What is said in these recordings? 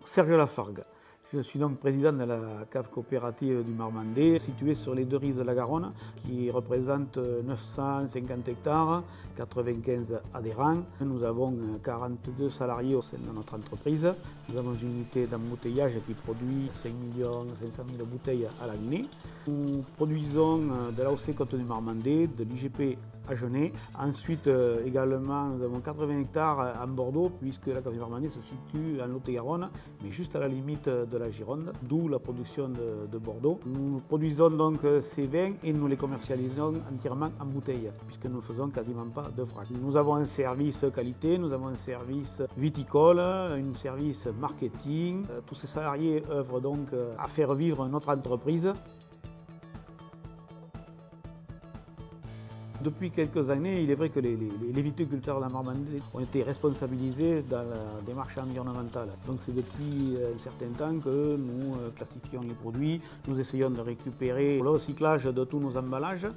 Serge Lafargue. Je suis donc président de la cave coopérative du Marmandais, située sur les deux rives de la Garonne, qui représente 950 hectares, 95 adhérents. Nous avons 42 salariés au sein de notre entreprise. Nous avons une unité d'embouteillage qui produit 5 500 000 bouteilles à l'année. Nous produisons de l'AOC Côte du Marmandais, de l'IGP à Genêt. Ensuite, également, nous avons 80 hectares à Bordeaux, puisque la cave du Marmandais se situe en Lot-et-Garonne, mais juste à la limite de la Gironde, d'où la production de Bordeaux. Nous produisons donc ces vins et nous les commercialisons entièrement en bouteille, puisque nous ne faisons quasiment pas de vrac. Nous avons un service qualité, nous avons un service viticole, un service marketing. Tous ces salariés œuvrent donc à faire vivre notre entreprise. Depuis quelques années, il est vrai que les viticulteurs de la Marmandais ont été responsabilisés dans la démarche environnementale. Donc c'est depuis un certain temps que nous classifions les produits, nous essayons de récupérer le recyclage de tous nos emballages.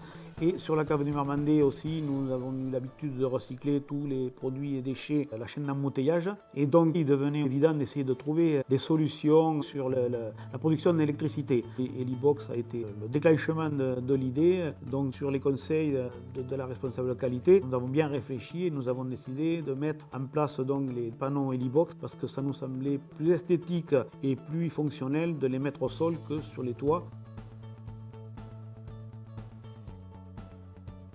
Et sur la cave du Marmandais aussi, nous avons eu l'habitude de recycler tous les produits et déchets de la chaîne d'embouteillage. Et donc il devenait évident d'essayer de trouver des solutions sur la production d'électricité. Elibox a été le déclenchement de l'idée, donc sur les conseils de la responsable qualité. Nous avons bien réfléchi et nous avons décidé de mettre en place donc les panneaux Elibox parce que ça nous semblait plus esthétique et plus fonctionnel de les mettre au sol que sur les toits.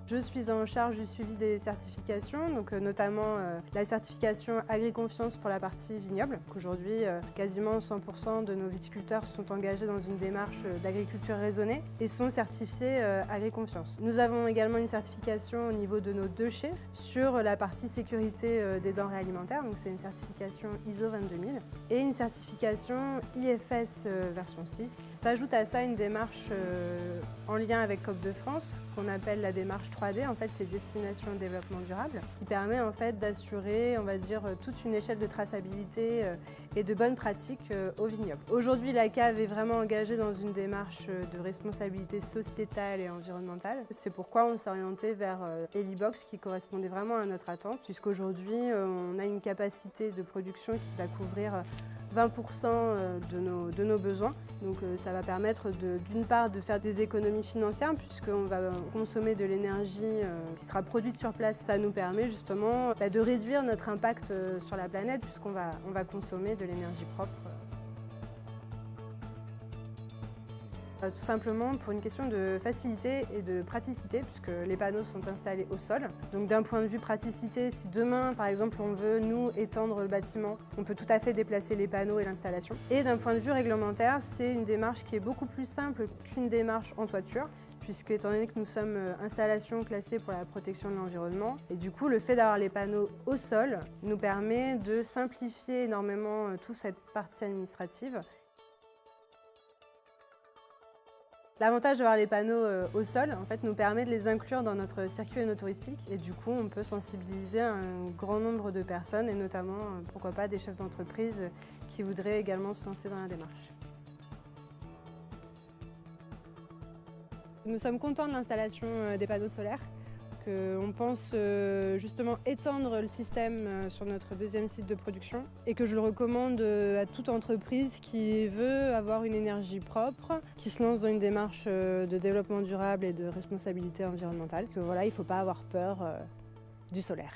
Je suis en charge du suivi des certifications, donc notamment la certification Agriconfiance pour la partie vignoble. Aujourd'hui, quasiment 100% de nos viticulteurs sont engagés dans une démarche d'agriculture raisonnée et sont certifiés Agriconfiance. Nous avons également une certification au niveau de nos déchets sur la partie sécurité des denrées alimentaires, donc c'est une certification ISO 22000 et une certification IFS version 6. S'ajoute à ça une démarche en lien avec COP de France qu'on appelle la démarche 3D, en fait c'est Destination Développement Durable, qui permet en fait d'assurer, on va dire, toute une échelle de traçabilité et de bonnes pratiques au vignoble. Aujourd'hui, la cave est vraiment engagée dans une démarche de responsabilité sociétale et environnementale. C'est pourquoi on s'est orienté vers Elibox qui correspondait vraiment à notre attente, puisqu'aujourd'hui on a une capacité de production qui va couvrir 20% de nos besoins. Donc ça va permettre d'une part de faire des économies financières puisqu'on va consommer de l'énergie qui sera produite sur place. Ça nous permet justement de réduire notre impact sur la planète puisqu'on va consommer de l'énergie propre. Tout simplement pour une question de facilité et de praticité puisque les panneaux sont installés au sol. Donc d'un point de vue praticité, si demain par exemple on veut nous étendre le bâtiment, on peut tout à fait déplacer les panneaux et l'installation. Et d'un point de vue réglementaire, c'est une démarche qui est beaucoup plus simple qu'une démarche en toiture puisque étant donné que nous sommes installation classée pour la protection de l'environnement, et du coup le fait d'avoir les panneaux au sol nous permet de simplifier énormément toute cette partie administrative. L'avantage d'avoir les panneaux au sol en fait, nous permet de les inclure dans notre circuit œnotouristique et du coup on peut sensibiliser un grand nombre de personnes et notamment pourquoi pas des chefs d'entreprise qui voudraient également se lancer dans la démarche. Nous sommes contents de l'installation des panneaux solaires. On pense justement étendre le système sur notre deuxième site de production et que je le recommande à toute entreprise qui veut avoir une énergie propre, qui se lance dans une démarche de développement durable et de responsabilité environnementale, que voilà, il ne faut pas avoir peur du solaire.